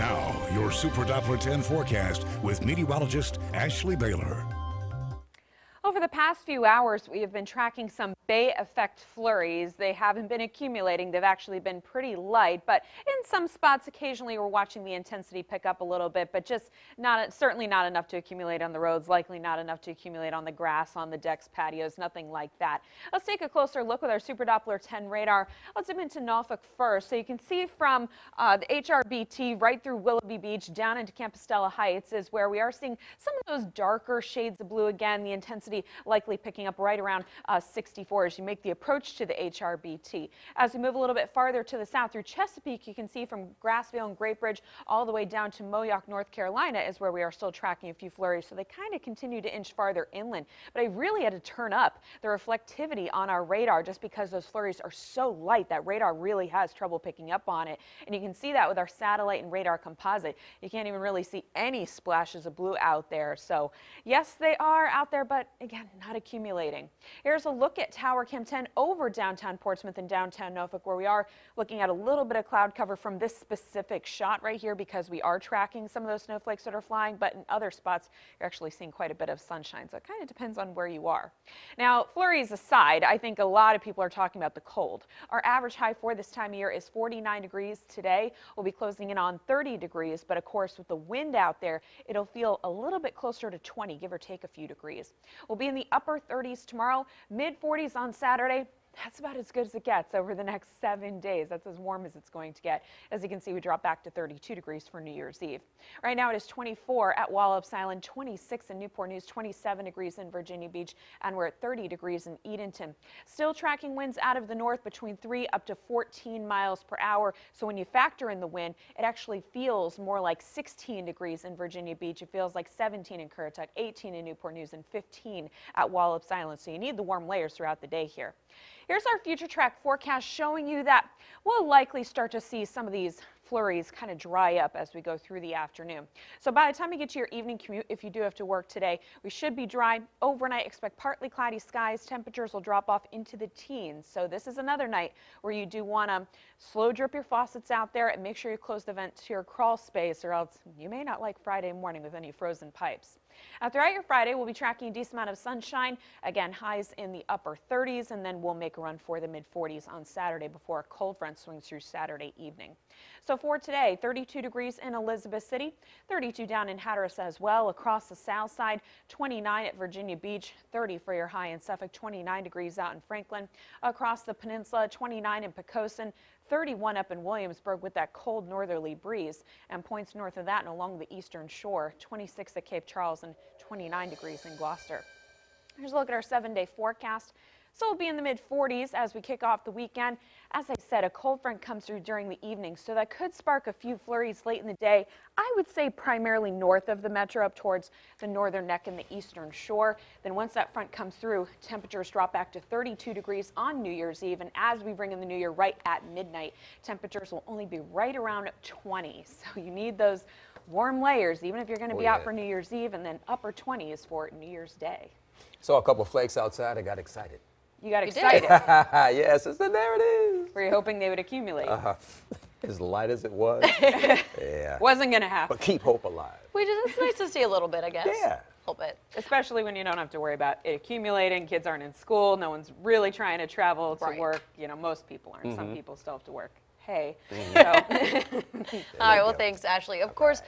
Now, your Super Doppler 10 forecast with meteorologist Ashley Baylor. Over the past few hours, we have been tracking some Bay effect flurries. They haven't been accumulating. They've actually been pretty light, but in some spots, occasionally we're watching the intensity pick up a little bit, but just certainly not enough to accumulate on the roads, likely not enough to accumulate on the grass, on the decks, patios, nothing like that. Let's take a closer look with our Super Doppler 10 radar. Let's zoom into Norfolk first. So you can see from the HRBT right through Willoughby Beach down into Compostela Heights is where we are seeing some of those darker shades of blue again. The intensity likely picking up right around 64 as you make the approach to the HRBT. As we move a little bit farther to the south through Chesapeake, you can see from Grassville and Great Bridge all the way down to Moyock, North Carolina is where we are still tracking a few flurries. So they kind of continue to inch farther inland. But I really had to turn up the reflectivity on our radar just because those flurries are so light that radar really has trouble picking up on it. And you can see that with our satellite and radar composite. You can't even really see any splashes of blue out there. So yes, they are out there, but again, not accumulating. Here's a look at Tower Cam 10 over downtown Portsmouth and downtown Norfolk, where we are looking at a little bit of cloud cover from this specific shot right here because we are tracking some of those snowflakes that are flying, but in other spots, you're actually seeing quite a bit of sunshine. So it kind of depends on where you are. Now, flurries aside, I think a lot of people are talking about the cold. Our average high for this time of year is 49 degrees today. We'll be closing in on 30 degrees, but of course, with the wind out there, it'll feel a little bit closer to 20, give or take a few degrees. We'll be in the upper 30s tomorrow, mid 40s on Saturday. That's about as good as it gets over the next 7 days. That's as warm as it's going to get. As you can see, we drop back to 32 degrees for New Year's Eve. Right now it is 24 at Wallops Island, 26 in Newport News, 27 degrees in Virginia Beach, and we're at 30 degrees in Edenton. Still tracking winds out of the north between 3 up to 14 miles per hour. So when you factor in the wind, it actually feels more like 16 degrees in Virginia Beach. It feels like 17 in Currituck, 18 in Newport News, and 15 at Wallops Island. So you need the warm layers throughout the day here. Here's our future track forecast showing you that we'll likely start to see some of these flurries kind of dry up as we go through the afternoon. So by the time you get to your evening commute, if you do have to work today, we should be dry. Overnight, expect partly cloudy skies. Temperatures will drop off into the teens. So this is another night where you do want to slow drip your faucets out there and make sure you close the vent to your crawl space, or else you may not like Friday morning with any frozen pipes. Throughout your Friday, we'll be tracking a decent amount of sunshine. Again, highs in the upper 30s, and then we'll make a run for the mid 40s on Saturday before a cold front swings through Saturday evening. So for today, 32 degrees in Elizabeth City, 32 down in Hatteras as well. Across the south side, 29 at Virginia Beach, 30 for your high in Suffolk, 29 degrees out in Franklin. Across the peninsula, 29 in Poquoson, 31 up in Williamsburg with that cold northerly breeze, and points north of that and along the eastern shore, 26 at Cape Charles and 29 degrees in Gloucester. Here's a look at our 7-day forecast. So we'll be in the mid 40s as we kick off the weekend. As I said, a cold front comes through during the evening, so that could spark a few flurries late in the day. I would say primarily north of the metro up towards the northern neck and the eastern shore. Then once that front comes through, temperatures drop back to 32 degrees on New Year's Eve. And as we bring in the new year right at midnight, temperatures will only be right around 20. So you need those warm layers, even if you're going to be out for New Year's Eve, and then upper 20s for New Year's Day. Saw a couple flakes outside. I got excited. You got excited. Yes, there it is. Were you hoping they would accumulate? As light as it was. Yeah. Wasn't going to happen. But keep hope alive. It's nice to see a little bit, I guess. Yeah. A little bit. Especially when you don't have to worry about it accumulating. Kids aren't in school. No one's really trying to travel to work. You know, most people aren't. Some people still have to work. Hey. So. All right. Well, thanks, Ashley. Of course.